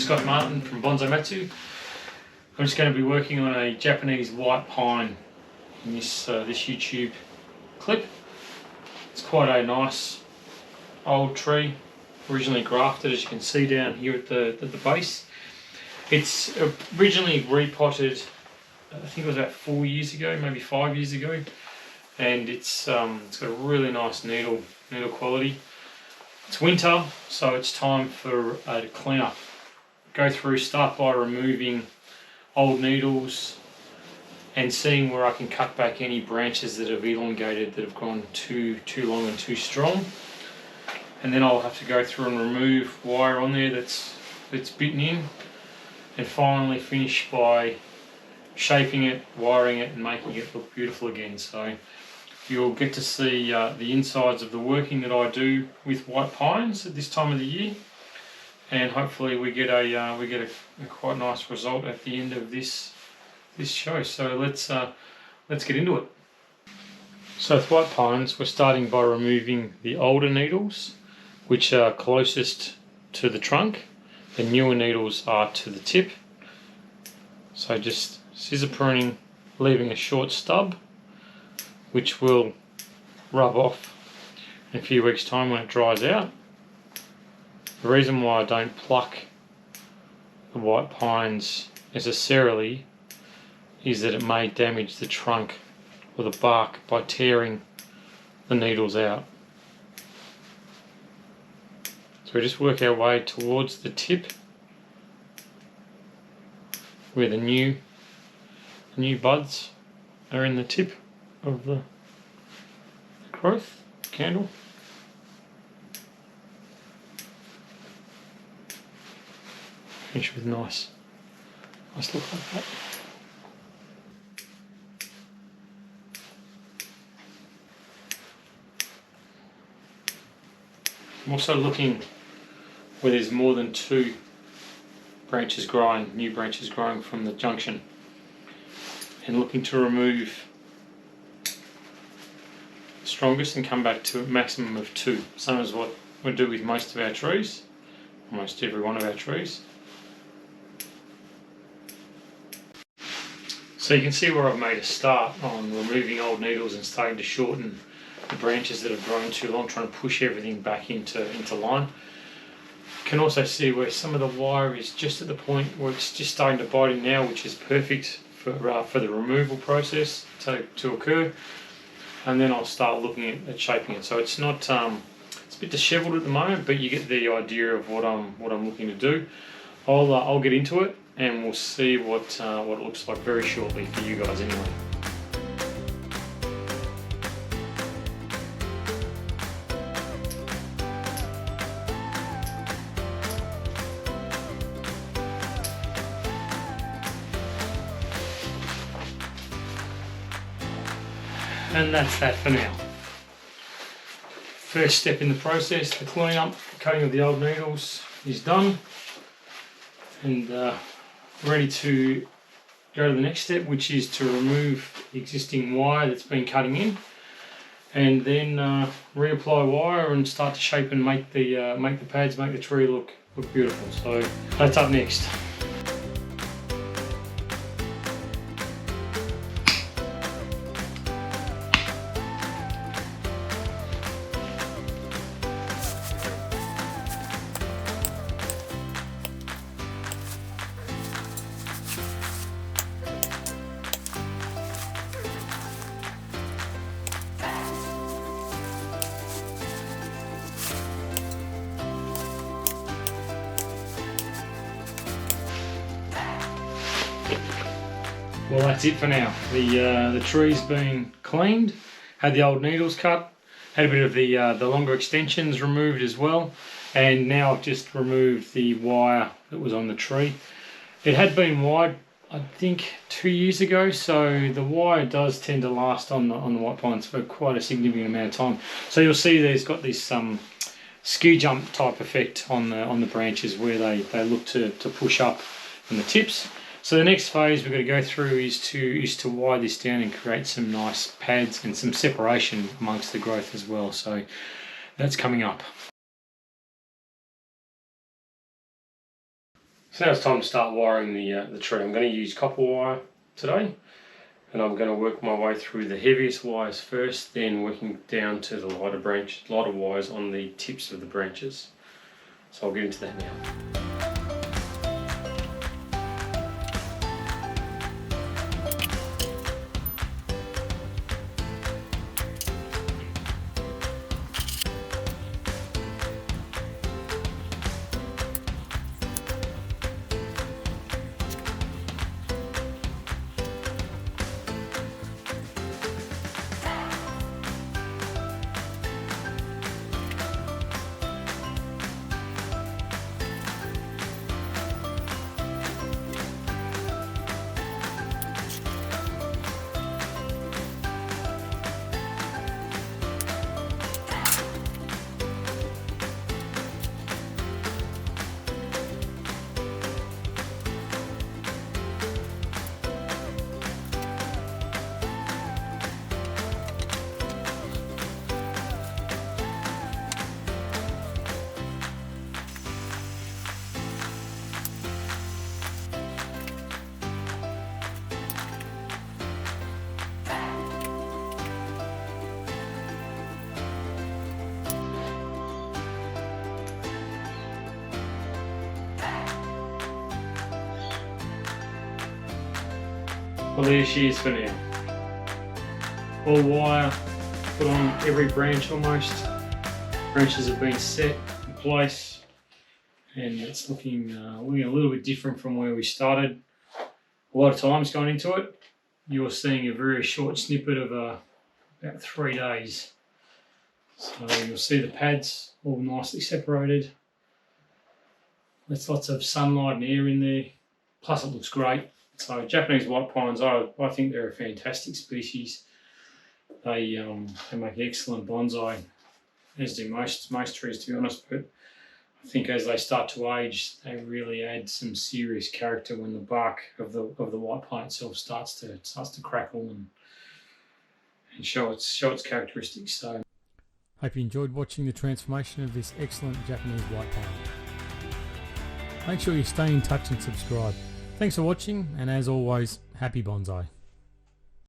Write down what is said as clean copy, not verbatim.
Scott Martin from Bonsai Matsu. I'm just going to be working on a Japanese white pine in this YouTube clip. It's quite a nice old tree, originally grafted, as you can see down here at the base. It's originally repotted, I think it was about 4 years ago, maybe 5 years ago, and it's got a really nice needle quality. It's winter, so it's time for to clean up. Go through, start by removing old needles and seeing where I can cut back any branches that have elongated, that have gone too long and too strong. And then I'll have to go through and remove wire on there that's bitten in, and finally finish by shaping it, wiring it, and making it look beautiful again. So you'll get to see the insides of the working that I do with white pines at this time of the year, and hopefully we get a quite nice result at the end of this show. So let's get into it. So with white pines, we're starting by removing the older needles, which are closest to the trunk. The newer needles are to the tip. So just scissor pruning, leaving a short stub, which will rub off in a few weeks' time when it dries out. The reason why I don't pluck the white pines necessarily is that it may damage the trunk or the bark by tearing the needles out. So we just work our way towards the tip where the new buds are in the tip of the growth candle. Finish with nice look like that. I'm also looking where there's more than two branches growing, new branches growing from the junction, and looking to remove the strongest and come back to a maximum of two. Same as what we do with most of our trees, almost every one of our trees. So you can see where I've made a start on removing old needles and starting to shorten the branches that have grown too long, trying to push everything back into line. You can also see where some of the wire is just at the point where it's just starting to bite in now, which is perfect for the removal process to occur. And then I'll start looking at shaping it. So it's not it's a bit dishevelled at the moment, but you get the idea of what I'm looking to do. I'll get into it, and we'll see what it looks like very shortly for you guys anyway. And that's that for now. First step in the process, the clean-up, cutting of the old needles is done, and ready to go to the next step, which is to remove the existing wire that's been cutting in, and then reapply wire and start to shape and make the pads, make the tree look beautiful. So that's up next. Well, that's it for now. The tree's been cleaned, had the old needles cut, had a bit of the longer extensions removed as well, and now I've just removed the wire that was on the tree. It had been wired, I think, 2 years ago, so the wire does tend to last on the white pines for quite a significant amount of time. So you'll see there's got this ski jump type effect on the branches where they look to push up from the tips. So the next phase we're going to go through is to wire this down and create some nice pads and some separation amongst the growth as well. So that's coming up. So now it's time to start wiring the tree. I'm going to use copper wire today, and I'm going to work my way through the heaviest wires first, then working down to the lighter wires on the tips of the branches. So I'll get into that now. Well, there she is for now. All wire put on every branch almost. Branches have been set in place, and it's looking a little bit different from where we started. A lot of time's gone into it. You're seeing a very short snippet of about 3 days. So you'll see the pads all nicely separated. There's lots of sunlight and air in there. Plus it looks great. So Japanese white pines, I think they're a fantastic species. They make excellent bonsai, as do most trees, to be honest. But I think as they start to age, they really add some serious character when the bark of the white pine itself starts to crackle and show its characteristics. So, hope you enjoyed watching the transformation of this excellent Japanese white pine. Make sure you stay in touch and subscribe. Thanks for watching, and as always, happy bonsai.